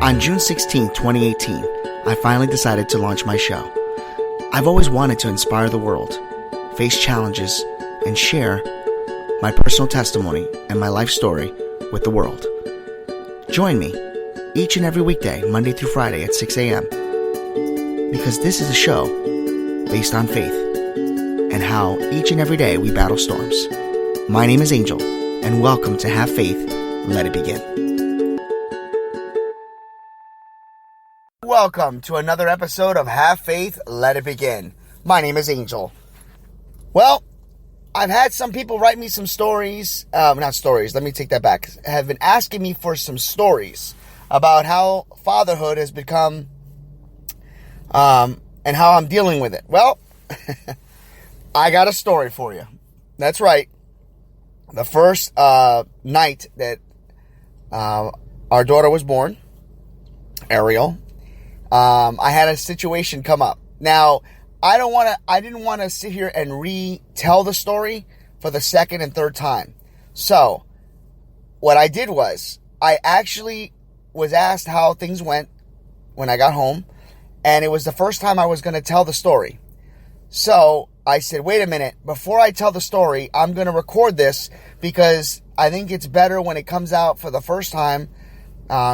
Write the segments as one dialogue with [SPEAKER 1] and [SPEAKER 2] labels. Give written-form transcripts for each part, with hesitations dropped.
[SPEAKER 1] On June 16, 2018, I finally decided to launch my show. I've always wanted to inspire the world, face challenges, and share my personal testimony and my life story with the world. Join me each and every weekday, Monday through Friday at 6 a.m. because this is a show based on faith and how each and every day we battle storms. My name is Angel, and welcome to Have Faith, Let It Begin. Welcome to another episode of Have Faith, Let It Begin. My name is Angel. Well, I've had some people write me some stories, not stories, let me take that back, have been asking me for some stories about how fatherhood has become, and how I'm dealing with it. Well, I got a story for you. That's right. The first night that our daughter was born, Ariel, I had a situation come up. Now, I didn't want to sit here and retell the story for the second and third time. So, what I did was, I actually was asked how things went when I got home, and it was the first time I was going to tell the story. So, I said, wait a minute, before I tell the story, I'm going to record this, because I think it's better when it comes out for the first time,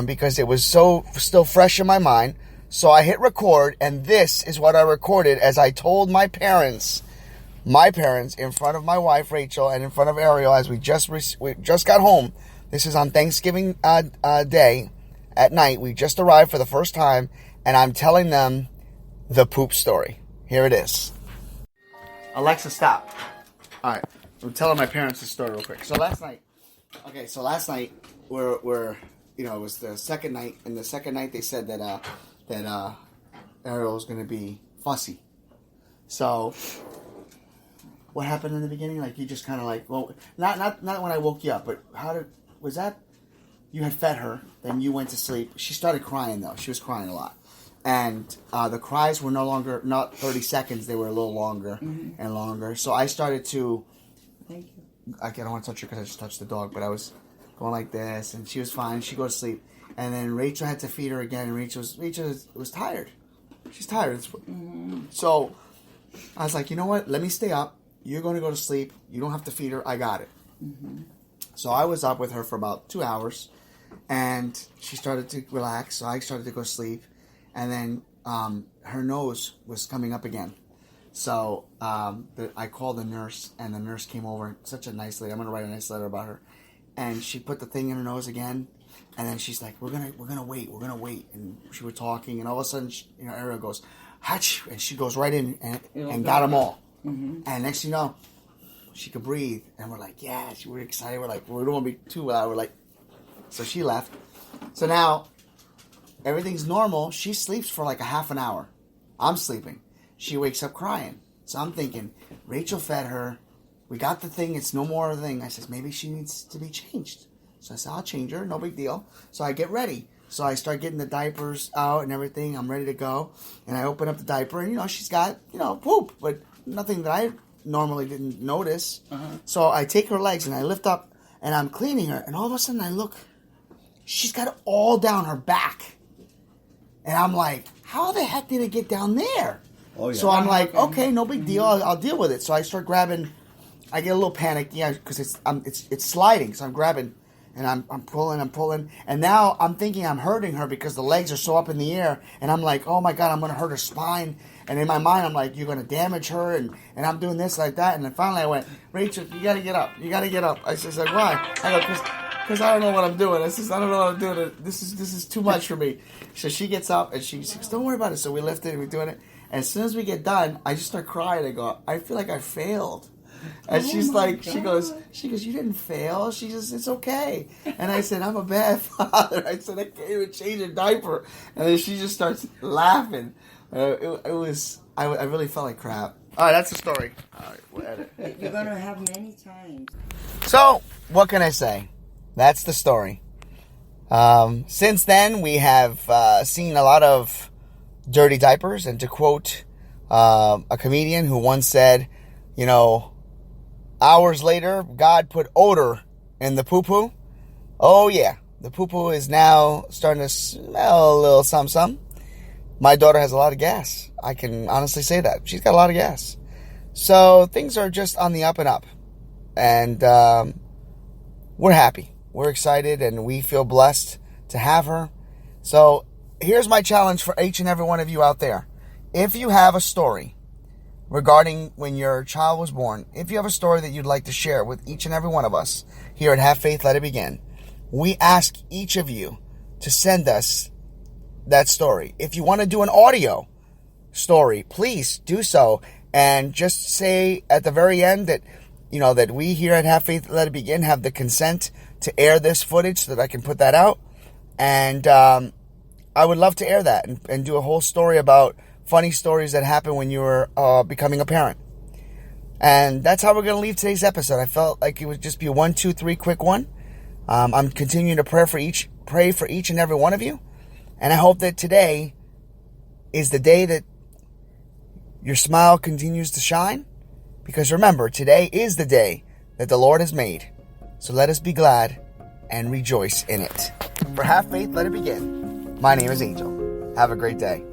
[SPEAKER 1] because it was so still fresh in my mind. So I hit record, and this is what I recorded as I told my parents, in front of my wife, Rachel, and in front of Ariel, as we just got home. This is on Thanksgiving Day at night. We just arrived for the first time, and I'm telling them the poop story. Here it is. Alexa, stop. All right, I'm telling my parents the story real quick. So last night, we're it was the second night, and the second night they said that Ariel was going to be fussy. So, what happened in the beginning? Like, you just kind of like, well, not when I woke you up, but was that, you had fed her, then you went to sleep. She started crying, though. She was crying a lot. And the cries were not 30 seconds, they were a little longer and longer. So I started to, thank you. I don't want to touch her because I just touched the dog, but I was going like this, and she was fine. She goes to sleep. And then Rachel had to feed her again, and Rachel was tired. She's tired. So I was like, you know what? Let me stay up. You're going to go to sleep. You don't have to feed her. I got it. So I was up with her for about 2 hours, and she started to relax. So I started to go to sleep, and then her nose was coming up again. So I called the nurse, and the nurse came over. Such a nice lady. I'm going to write a nice letter about her. And she put the thing in her nose again. And then she's like, we're gonna wait. And she was talking, and all of a sudden, Ariel goes, Hach! And she goes right in and got them all. And next thing you know, she could breathe. And we're like, yeah, we're excited. We're like, we don't want to be too loud. We're like, so she left. So now, everything's normal. She sleeps for like a half an hour. I'm sleeping. She wakes up crying. So I'm thinking, Rachel fed her. We got the thing. It's no more of a thing. I says, maybe she needs to be changed. So I said, I'll change her, no big deal. So I get ready. So I start getting the diapers out and everything. I'm ready to go. And I open up the diaper, and, she's got, poop, but nothing that I normally didn't notice. So I take her legs and I lift up, and I'm cleaning her. And all of a sudden I look, she's got it all down her back. And I'm like, how the heck did it get down there? Oh, yeah. So I'm like, okay, no big deal. I'll deal with it. So I start grabbing. I get a little panicked, because it's sliding. So I'm grabbing. And I'm pulling, and now I'm thinking I'm hurting her because the legs are so up in the air, and I'm like, oh my God, I'm going to hurt her spine, and in my mind, I'm like, you're going to damage her, and I'm doing this like that, and then finally I went, Rachel, you got to get up, I said, like, why? I go, because I don't know what I'm doing, I don't know what I'm doing, this is too much for me. So she gets up, and she says, don't worry about it, so we lift it, and we're doing it, and as soon as we get done, I just start crying, I go, I feel like I failed. And she's like, God. she goes, you didn't fail. She says, it's okay. And I said, I'm a bad father. I said, I can't even change a diaper. And then she just starts laughing. I really felt like crap. All right, that's the story. All right, we'll edit.
[SPEAKER 2] You're going to have many times.
[SPEAKER 1] So, what can I say? That's the story. Since then, we have seen a lot of dirty diapers. And to quote a comedian who once said, hours later, God put odor in the poo-poo. Oh, yeah. The poo-poo is now starting to smell a little something. My daughter has a lot of gas. I can honestly say that. She's got a lot of gas. So things are just on the up and up. And we're happy. We're excited, and we feel blessed to have her. So here's my challenge for each and every one of you out there. If you have a story regarding when your child was born, if you have a story that you'd like to share with each and every one of us here at Have Faith, Let It Begin, we ask each of you to send us that story. If you want to do an audio story, please do so. And just say at the very end that, that we here at Have Faith, Let It Begin have the consent to air this footage so that I can put that out. And I would love to air that and do a whole story about funny stories that happen when you were becoming a parent. And that's how we're going to leave today's episode. I felt like it would just be a 1, 2, 3 quick one. I'm continuing to pray for each and every one of you. And I hope that today is the day that your smile continues to shine. Because remember, today is the day that the Lord has made. So let us be glad and rejoice in it. For Have Faith, Let It Begin. My name is Angel. Have a great day.